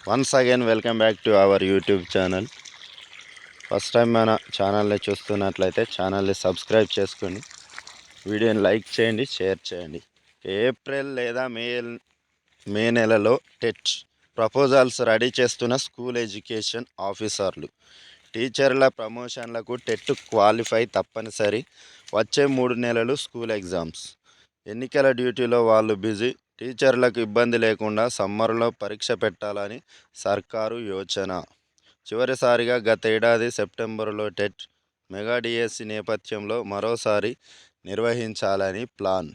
Once again welcome back to our YouTube channel. First time మన ఛానల్ని చూస్తున్నట్లయితే ఛానల్ని సబ్స్క్రైబ్ చేసుకోండి, వీడియోని లైక్ చేయండి, షేర్ చేయండి. ఏప్రిల్ లేదా మే నెలలో టెట్ ప్రపోజల్స్ రెడీ చేస్తున్న స్కూల్ ఎడ్యుకేషన్ ఆఫీసర్లు. టీచర్ల ప్రమోషన్లకు టెట్ క్వాలిఫై తప్పనిసరి. వచ్చే 3 నెలలు స్కూల్ ఎగ్జామ్స్. ఎన్నికల డ్యూటీలో వాళ్ళు బిజీ. టీచర్లకు ఇబ్బంది లేకుండా సమ్మర్లో పరీక్ష పెట్టాలని సర్కారు యోచన. చివరిసారిగా గతేడాది సెప్టెంబరులో టెట్ మెగా డిఎస్సి నేపథ్యంలో మరోసారి నిర్వహించాలని ప్లాన్.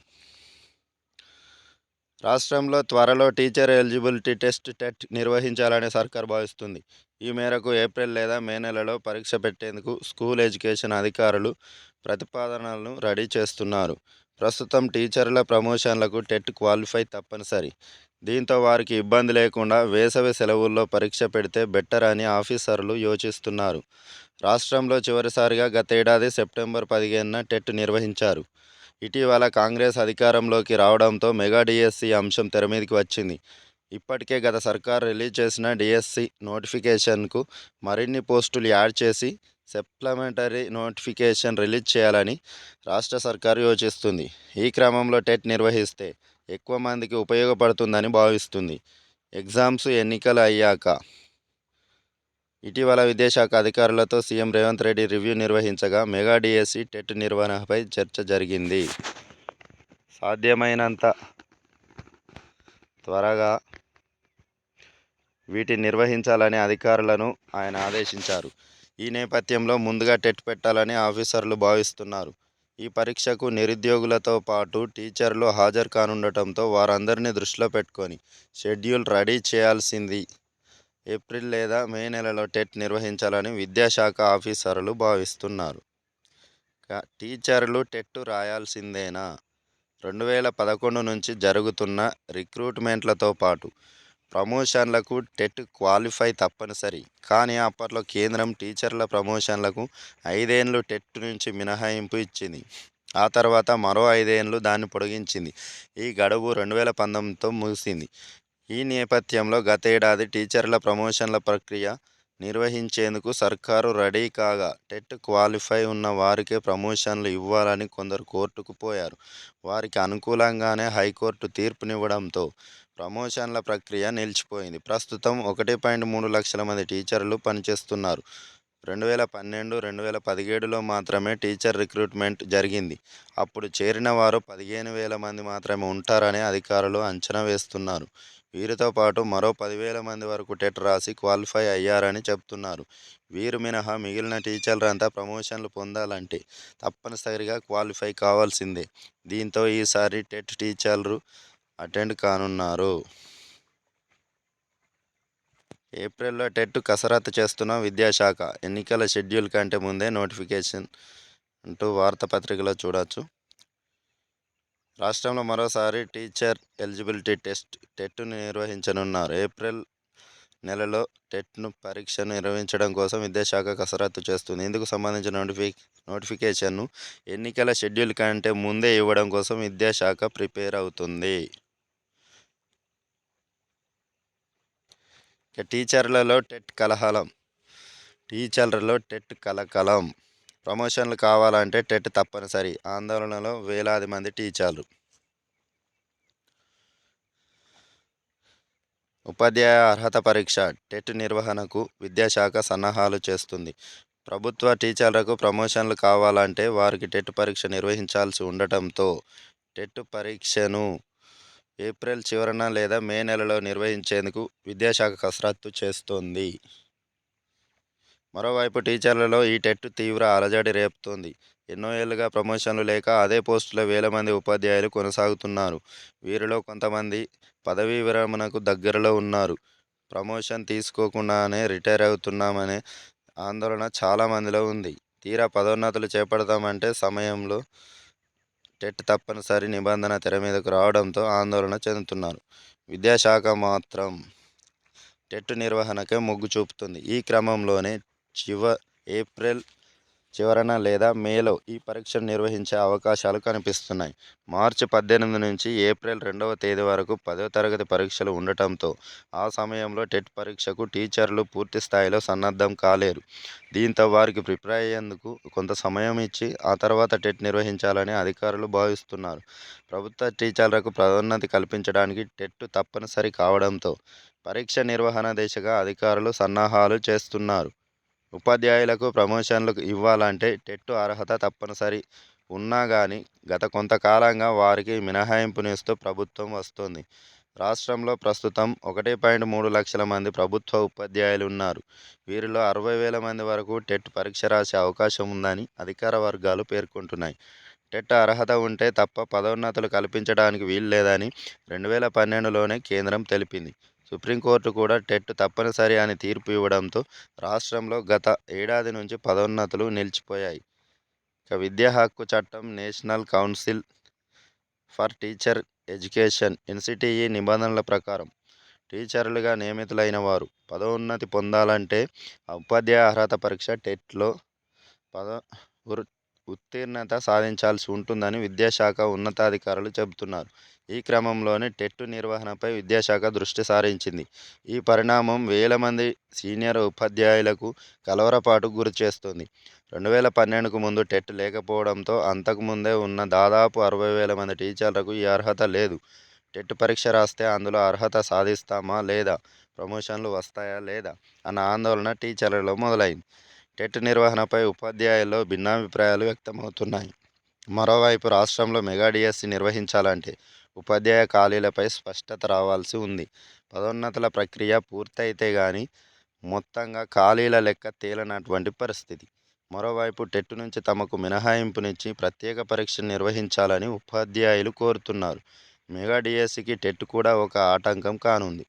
రాష్ట్రంలో త్వరలో టీచర్ ఎలిజిబిలిటీ టెస్ట్ టెట్ నిర్వహించాలని సర్కార్ భావిస్తుంది. ఈ మేరకు ఏప్రిల్ లేదా మే నెలలో పరీక్ష పెట్టేందుకు స్కూల్ ఎడ్యుకేషన్ అధికారులు ప్రతిపాదనలను రెడీ చేస్తున్నారు. ప్రస్తుతం టీచర్ల ప్రమోషన్లకు టెట్ క్వాలిఫై తప్పనిసరి. దీంతో వారికి ఇబ్బంది లేకుండా వేసవి సెలవుల్లో పరీక్ష పెడితే బెటర్ అని ఆఫీసర్లు యోచిస్తున్నారు. రాష్ట్రంలో చివరిసారిగా గతేడాది సెప్టెంబర్ 15న టెట్ నిర్వహించారు. ఇటీవల కాంగ్రెస్ అధికారంలోకి రావడంతో మెగా డిఎస్సి అంశం తెరమీదికి వచ్చింది. ఇప్పటికే గత సర్కార్ రిలీజ్ చేసిన డిఎస్సి నోటిఫికేషన్కు మరిన్ని పోస్టులు యాడ్ చేసి సప్లిమెంటరీ నోటిఫికేషన్ రిలీజ్ చేయాలని రాష్ట్ర సర్కారు యోచిస్తుంది. ఈ క్రమంలో టెట్ నిర్వహిస్తే ఎక్కువ మందికి ఉపయోగపడుతుందని భావిస్తుంది. ఎగ్జామ్స్ ఎన్నికలు అయ్యాక ఇటీవల విద్యాశాఖ అధికారులతో సీఎం రేవంత్ రెడ్డి రివ్యూ నిర్వహించగా మెగా డిఎస్సి టెట్ నిర్వహణపై చర్చ జరిగింది. సాధ్యమైనంత త్వరగా వీటిని నిర్వహించాలని అధికారులను ఆయన ఆదేశించారు. ఈ నేపథ్యంలో ముందుగా టెట్ పెట్టాలని ఆఫీసర్లు భావిస్తున్నారు. ఈ పరీక్షకు నిరుద్యోగులతో పాటు టీచర్లు హాజరు కానుండటంతో వారందరినీ దృష్టిలో పెట్టుకొని షెడ్యూల్ రెడీ చేయాల్సింది. ఏప్రిల్ లేదా మే నెలలో టెట్ నిర్వహించాలని విద్యాశాఖ ఆఫీసర్లు భావిస్తున్నారు. టీచర్లు టెట్ రాయాల్సిందేనా? 2011 నుంచి జరుగుతున్న రిక్రూట్మెంట్లతో పాటు ప్రమోషన్లకు టెట్ క్వాలిఫై తప్పనిసరి. కానీ అప్పట్లో కేంద్రం టీచర్ల ప్రమోషన్లకు 5 ఏళ్లు టెట్ నుంచి మినహాయింపు ఇచ్చింది. ఆ తర్వాత మరో 5 ఏళ్లు దాన్ని పొడిగించింది. ఈ గడువు 2019తో ముగిసింది. ఈ నేపథ్యంలో గతేడాది టీచర్ల ప్రమోషన్ల ప్రక్రియ నిర్వహించేందుకు సర్కారు రెడీ కాగా టెట్ క్వాలిఫై ఉన్న వారికే ప్రమోషన్లు ఇవ్వాలని కొందరు కోర్టుకు పోయారు. వారికి అనుకూలంగానే హైకోర్టు తీర్పునివ్వడంతో ప్రమోషన్ల ప్రక్రియ నిలిచిపోయింది. ప్రస్తుతం 1.3 లక్షల మంది టీచర్లు పనిచేస్తున్నారు. 2012, 2017లో మాత్రమే టీచర్ రిక్రూట్మెంట్ జరిగింది. అప్పుడు చేరిన వారు 15,000 మంది మాత్రమే ఉంటారని అధికారులు అంచనా వేస్తున్నారు. వీరితో పాటు మరో 10,000 మంది వరకు టెట్ రాసి క్వాలిఫై అయ్యారని చెబుతున్నారు. వీరు మినహా మిగిలిన టీచర్లంతా ప్రమోషన్లు పొందాలంటే తప్పనిసరిగా క్వాలిఫై కావాల్సిందే. దీంతో ఈసారి టెట్ టీచర్లు అటెండ్ కానున్నారు. ఏప్రిల్లో టెట్ కసరత్తు చేస్తున్న విద్యాశాఖ. ఎన్నికల షెడ్యూల్ కంటే ముందే నోటిఫికేషన్ అంటూ వార్తాపత్రికలో చూడవచ్చు. రాష్ట్రంలో మరోసారి టీచర్ ఎలిజిబిలిటీ టెట్ను నిర్వహించనున్నారు. ఏప్రిల్ నెలలో టెట్ను పరీక్షను నిర్వహించడం కోసం విద్యాశాఖ కసరత్తు చేస్తుంది. ఇందుకు సంబంధించిన నోటిఫికేషన్ను ఎన్నికల షెడ్యూల్ కంటే ముందే ఇవ్వడం కోసం విద్యాశాఖ ప్రిపేర్ అవుతుంది. టీచర్లలో టెట్ కలకలం. ప్రమోషన్లు కావాలంటే టెట్ తప్పనిసరి. ఆందోళనలో వేలాది మంది టీచర్లు. ఉపాధ్యాయ అర్హత పరీక్ష టెట్ నిర్వహణకు విద్యాశాఖ సన్నాహాలు చేస్తుంది. ప్రభుత్వ టీచర్లకు ప్రమోషన్లు కావాలంటే వారికి టెట్ పరీక్ష నిర్వహించాల్సి ఉండటంతో టెట్ పరీక్షను ఏప్రిల్ చివరన లేదా మే నెలలో నిర్వహించేందుకు విద్యాశాఖ కసరత్తు చేస్తోంది. మరోవైపు టీచర్లలో ఈ టెట్ తీవ్ర అలజడి రేపుతోంది. ఎన్నో ఏళ్లుగా ప్రమోషన్లు లేక అదే పోస్టులో వేల మంది ఉపాధ్యాయులు కొనసాగుతున్నారు. వీరిలో కొంతమంది పదవీ విరమణకు దగ్గరలో ఉన్నారు. ప్రమోషన్ తీసుకోకుండానే రిటైర్ అవుతున్నామనే ఆందోళన చాలామందిలో ఉంది. తీరా పదోన్నతులు చేపడతామంటే సమయంలో టెట్ తప్పనిసరి నిబంధన తెర మీదకు రావడంతో ఆందోళన చెందుతున్నారు. విద్యాశాఖ మాత్రం టెట్ నిర్వహణకే మొగ్గు చూపుతుంది. ఈ క్రమంలోనే ఏప్రిల్ చివరన లేదా మేలో ఈ పరీక్షను నిర్వహించే అవకాశాలు కనిపిస్తున్నాయి. మార్చి 18 నుంచి ఏప్రిల్ 2వ తేదీ వరకు 10వ తరగతి పరీక్షలు ఉండటంతో ఆ సమయంలో టెట్ పరీక్షకు టీచర్లు పూర్తి స్థాయిలో సన్నద్ధం కాలేరు. దీంతో వారికి ప్రిపేర్ అయ్యేందుకు కొంత సమయం ఇచ్చి ఆ తర్వాత టెట్ నిర్వహించాలని అధికారులు భావిస్తున్నారు. ప్రభుత్వ టీచర్లకు పదోన్నతి కల్పించడానికి టెట్ తప్పనిసరి కావడంతో పరీక్ష నిర్వహణ దిశగా అధికారులు సన్నాహాలు చేస్తున్నారు. ఉపాధ్యాయులకు ప్రమోషన్లు ఇవ్వాలంటే టెట్ అర్హత తప్పనిసరి ఉన్నా కానీ గత కొంతకాలంగా వారికి మినహాయింపునిస్తూ ప్రభుత్వం వస్తోంది. రాష్ట్రంలో ప్రస్తుతం 1.3 లక్షల మంది ప్రభుత్వ ఉపాధ్యాయులు ఉన్నారు. వీరిలో 60,000 మంది వరకు టెట్ పరీక్ష రాసే అవకాశం ఉందని అధికార వర్గాలు పేర్కొంటున్నాయి. టెట్ అర్హత ఉంటే తప్ప పదోన్నతులు కల్పించడానికి వీల్లేదని 2012లోనే కేంద్రం తెలిపింది. సుప్రీంకోర్టు కూడా టెట్ తప్పనిసరి అని తీర్పు ఇవ్వడంతో రాష్ట్రంలో గత ఏడాది నుంచి పదోన్నతులు నిలిచిపోయాయి. ఇక విద్యా హక్కు చట్టం, national council for teacher education NCTE నిబంధనల ప్రకారం టీచర్లుగా నియమితులైన వారు పదోన్నతి పొందాలంటే ఉపాధ్యాయ అర్హత పరీక్ష టెట్లో పద ఉర్ ఉత్తీర్ణత సాధించాల్సి ఉంటుందని విద్యాశాఖ ఉన్నతాధికారులు చెబుతున్నారు. ఈ క్రమంలోనే టెట్ నిర్వహణపై విద్యాశాఖ దృష్టి సారించింది. ఈ పరిణామం వేల మంది సీనియర్ ఉపాధ్యాయులకు కలవరపాటు గురిచేస్తుంది. 2012కు ముందు టెట్ లేకపోవడంతో అంతకుముందే ఉన్న దాదాపు 60,000 మంది టీచర్లకు ఈ అర్హత లేదు. టెట్ పరీక్ష రాస్తే అందులో అర్హత సాధిస్తామా లేదా, ప్రమోషన్లు వస్తాయా లేదా అన్న ఆందోళన టీచర్లలో మొదలైంది. టెట్ నిర్వహణపై ఉపాధ్యాయుల్లో భిన్నాభిప్రాయాలు వ్యక్తమవుతున్నాయి. మరోవైపు రాష్ట్రంలో మెగా డిఎస్సి నిర్వహించాలంటే ఉపాధ్యాయ ఖాళీలపై స్పష్టత రావాల్సి ఉంది. పదోన్నతుల ప్రక్రియ పూర్తయితే గానీ మొత్తంగా ఖాళీల లెక్క తేలనటువంటి పరిస్థితి. మరోవైపు టెట్ నుంచి తమకు మినహాయింపునిచ్చి ప్రత్యేక పరీక్ష నిర్వహించాలని ఉపాధ్యాయులు కోరుతున్నారు. మెగా డిఎస్సికి టెట్ కూడా ఒక ఆటంకం కానుంది.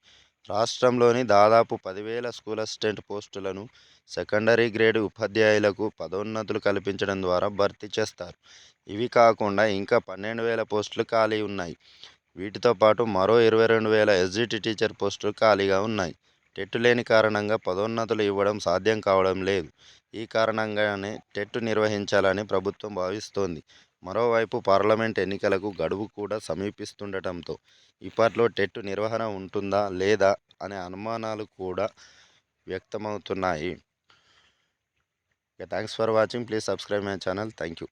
రాష్ట్రంలోని దాదాపు 10,000 స్కూల్ అసిస్టెంట్ పోస్టులను సెకండరీ గ్రేడ్ ఉపాధ్యాయులకు పదోన్నతులు కల్పించడం ద్వారా భర్తీ చేస్తారు. ఇవి కాకుండా ఇంకా 12,000 పోస్టులు ఖాళీ ఉన్నాయి. వీటితో పాటు మరో 22,000 ఎస్జిటి టీచర్ పోస్టులు ఖాళీగా ఉన్నాయి. టెట్ లేని కారణంగా పదోన్నతులు ఇవ్వడం సాధ్యం కావడం లేదు. ఈ కారణంగానే టెట్ నిర్వహించాలని ప్రభుత్వం భావిస్తోంది. మరోవైపు పార్లమెంట్ ఎన్నికలకు గడువు కూడా సమీపిస్తుండటంతో ఇప్పట్లో టెట్ నిర్వహణ ఉంటుందా లేదా అనే అనుమానాలు కూడా వ్యక్తమవుతున్నాయి. Thanks for watching. Please subscribe my channel. Thank you.